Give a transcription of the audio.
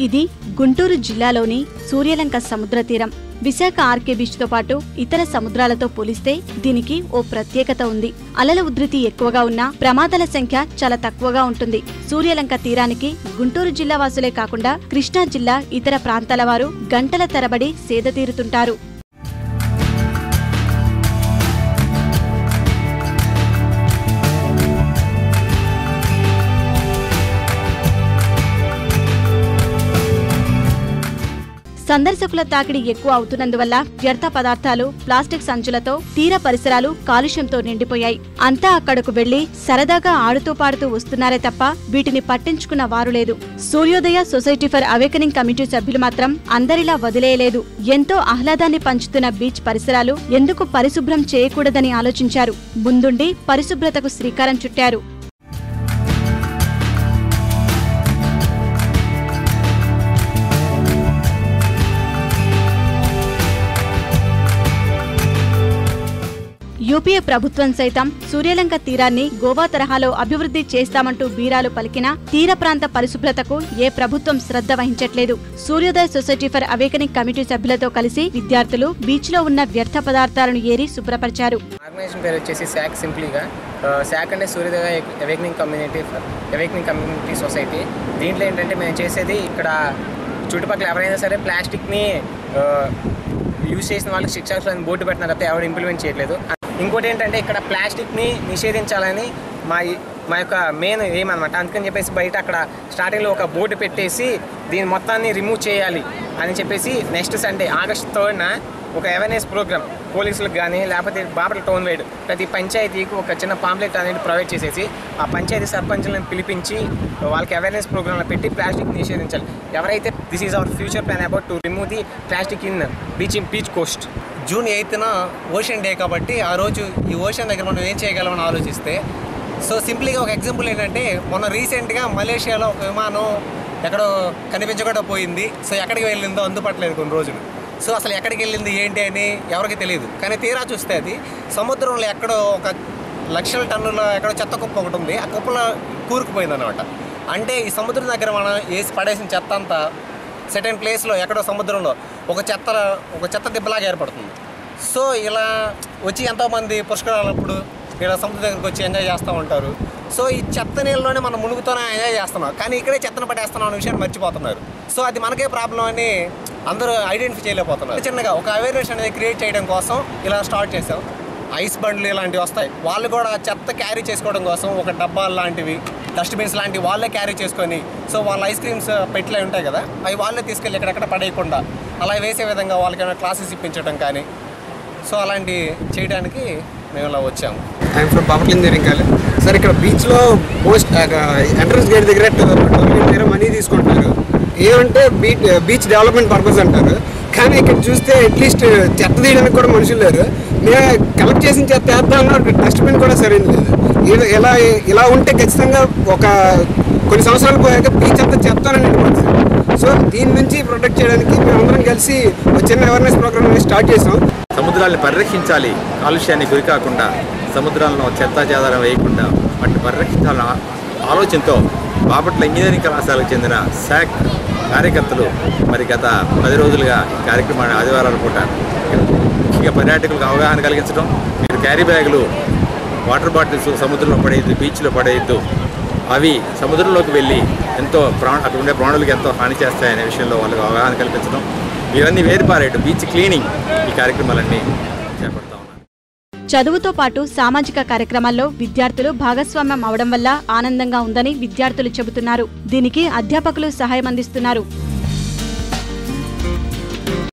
ఇది గుంటూరు జిల్లాలోని సూర్యలంక సముద్ర తీరం. విశాఖ ఆర్కే బీచ్ తో పాటు ఇతర సముద్రాలతో పోలిస్తే దీనికి ఓ ప్రత్యేకత ఉంది. అలల ఉధృతి ఎక్కువగా ఉన్నా ప్రమాదాల సంఖ్య చాలా తక్కువగా ఉంటుంది. సూర్యలంక తీరానికి గుంటూరు జిల్లా వాసులే కాకుండా కృష్ణా జిల్లా ఇతర ప్రాంతాల వారు గంటల తరబడి సేద తీరుతుంటారు. సందర్శకుల తాకిడి ఎక్కువ అవుతున్నందువల్ల వ్యర్థ పదార్థాలు, ప్లాస్టిక్ సంచులతో తీర పరిసరాలు కాలుష్యంతో నిండిపోయాయి. అంతా అక్కడకు వెళ్లి సరదాగా ఆడుతూ పాడుతూ వస్తున్నారే తప్ప వీటిని పట్టించుకున్న వారు లేదు. సూర్యోదయ సొసైటీ ఫర్ అవేకనింగ్ కమిటీ సభ్యులు మాత్రం అందరిలా వదిలేయలేదు. ఎంతో ఆహ్లాదాన్ని పంచుతున్న బీచ్ పరిసరాలు ఎందుకు పరిశుభ్రం చేయకూడదని ఆలోచించారు. ముందుండి పరిశుభ్రతకు శ్రీకారం చుట్టారు. యూపీఏ ప్రభుత్వం సైతం సూర్యలంక తీరాన్ని గోవా తరహాలో అభివృద్ధి చేస్తామంటూ బీరాలు పలికినా తీర ప్రాంత పరిశుభ్రతకు ఏ ప్రభుత్వం శ్రద్ధ వహించట్లేదు. సూర్యోదయ సొసైటీ ఫర్ అవేకనింగ్ కమిటీ సభ్యులతో కలిసి విద్యార్థులు బీచ్ లో ఉన్న వ్యర్థ పదార్థాలను ఏరి శుభ్రపరిచారు. ఆర్గనైజేషన్ పేరు వచ్చేసి శాక్. సింప్లీగా శాక్ అంటే సూర్యోదయ అవేకనింగ్ కమ్యూనిటీ సొసైటీ. దీంట్లో ఏంటంటే మేము చేసేది ఇక్కడ చుట్టుపక్కల ఎవరైనా సరే ప్లాస్టిక్ని యూజ్ చేసిన వాళ్ళకి శిక్షార్హులను బోర్డు పెట్టిన తప్ప ఎవరు ఇంప్లిమెంట్ చేయట్లేదు. ఇంకోటి ఏంటంటే ఇక్కడ ప్లాస్టిక్ని నిషేధించాలని మా యొక్క మెయిన్ ఏమన్నమాట. అందుకని చెప్పేసి బయట అక్కడ స్టార్టింగ్లో ఒక బోర్డు పెట్టేసి దీని మొత్తాన్ని రిమూవ్ చేయాలి అని చెప్పేసి నెక్స్ట్ సండే ఆగస్ట్ 3న ఒక అవేర్నెస్ ప్రోగ్రామ్ పోలీసులకు కానీ లేకపోతే బాపట్ల టౌన్ వైడ్ ప్రతి పంచాయతీకి ఒక చిన్న పాంప్లెట్ అనేది ప్రొవైడ్ చేసేసి ఆ పంచాయతీ సర్పంచులను పిలిపించి వాళ్ళకి అవేర్నెస్ ప్రోగ్రాంలో పెట్టి ప్లాస్టిక్ నిషేధించాలి. ఎవరైతే this is our future plan about to remove the plastic in beach coast. June 8న ఓషన్ డే కాబట్టి ఆ రోజు ఈ ఓషన్ దగ్గర మనం ఏం చేయగలమని ఆలోచిస్తే, సో సింప్లీగా ఒక ఎగ్జాంపుల్ ఏంటంటే మొన్న రీసెంట్గా మలేషియాలో ఒక విమానం ఎక్కడో కనిపించకుండా పోయింది. సో ఎక్కడికి వెళ్ళిందో అందుపట్టలేదు కొన్ని రోజులు. సో అసలు ఎక్కడికి వెళ్ళింది ఏంటి అని ఎవరికి తెలియదు. కానీ తీరా చూస్తే అది సముద్రంలో ఎక్కడో ఒక లక్షల టన్నుల ఎక్కడో చెత్త కుప్ప ఒకటి ఉంది. ఆ కుప్పలో కూరుకుపోయింది అనమాట. అంటే ఈ సముద్రం దగ్గర మనం వేసి పడేసిన చెత్త అంతా సెటైన్ ప్లేస్లో ఎక్కడో సముద్రంలో ఒక చెత్త దిబ్బలాగా ఏర్పడుతుంది. సో ఇలా వచ్చి ఎంతోమంది పుష్కరాలప్పుడు ఇలా సముద్రం దగ్గరికి వచ్చి ఎంజాయ్ చేస్తూ ఉంటారు. సో ఈ చెత్త నీళ్ళలోనే మనం మునుగుతూనే ఎంజాయ్ చేస్తున్నాం, కానీ ఇక్కడే చెత్తను పట్టేస్తున్నాం అనే విషయాన్ని మర్చిపోతున్నారు. సో అది మనకే ప్రాబ్లం అని అందరూ ఐడెంటిఫై చేయలేకపోతున్నారు. చిన్నగా ఒక అవేర్నెస్ అనేది క్రియేట్ చేయడం కోసం ఇలా స్టార్ట్ చేసాం. ఐస్ బండ్లు ఇలాంటివి వస్తాయి, వాళ్ళు కూడా చెత్త క్యారీ చేసుకోవడం కోసం ఒక డబ్బాలు లాంటివి, డస్ట్బిన్స్ లాంటివి వాళ్ళే క్యారీ చేసుకొని, సో వాళ్ళ ఐస్ క్రీమ్స్ పెట్లే ఉంటాయి కదా, అవి వాళ్ళే తీసుకెళ్ళి ఎక్కడెక్కడ పడేయకుండా అలా వేసే విధంగా వాళ్ళకైనా క్లాసెస్ ఇప్పించడం కానీ, సో అలాంటివి చేయడానికి మేము ఇలా వచ్చాము. I'm from Bapatla engineering college. Sir ఇక్కడ బీచ్లో మోస్ట్ ఎంట్రన్స్ గేట్ దగ్గర 12 మనీ తీసుకుంటున్నారు. ఏమంటే బీచ్ డెవలప్మెంట్ పర్పస్ అంటారు, కానీ ఇక్కడ చూస్తే అట్లీస్ట్ చెత్త తీయడానికి కూడా మనుషులు లేరు. మేము కలెక్ట్ చేసిన చెత్త వేద్దామన్నా డస్ట్బిన్ కూడా సరైన లేదు. ఇలా ఉంటే ఖచ్చితంగా కొన్ని సంవత్సరాలు పోయాక బీచ్ అంతా చెత్తనే నిండిపోతుంది. సో దీని నుంచి ప్రొటెక్ట్ చేయడానికి మేమందరం కలిసి చిన్న అవేర్నెస్ ప్రోగ్రామ్ స్టార్ట్ చేసాం. సముద్రాన్ని పరిరక్షించాలి, కాలుష్యాన్ని గురికాకుండా, సముద్రాలను చెత్తా చెదారం వేయకుండా వాటిని పరిరక్షించాలన్న ఆలోచనతో బాపట్ల ఇంజనీరింగ్ కళాశాలకు చెందిన శాక్ కార్యకర్తలు మరి గత 10 రోజులుగా ఈ కార్యక్రమాన్ని ఆదివారాలు పూట ముఖ్యంగా పర్యాటకులకు అవగాహన కలిగించడం, మీరు క్యారీ బ్యాగులు, వాటర్ బాటిల్స్ సముద్రంలో పడేయద్దు, బీచ్లో పడేయద్దు, అవి సముద్రంలోకి వెళ్ళి అక్కడ ఉండే ప్రాణులకు ఎంతో హాని చేస్తాయనే విషయంలో వాళ్ళకి అవగాహన కల్పించడం, ఇవన్నీ వేరుపారేయడం, బీచ్ క్లీనింగ్, ఈ కార్యక్రమాలన్నీ చేపడతాం. చదువుతో పాటు సామాజిక కార్యక్రమాల్లో విద్యార్థులు భాగస్వామ్యం అవడం వల్ల ఆనందంగా ఉందని విద్యార్థులు చెబుతున్నారు. దీనికి అధ్యాపకులు సహాయం అందిస్తున్నారు.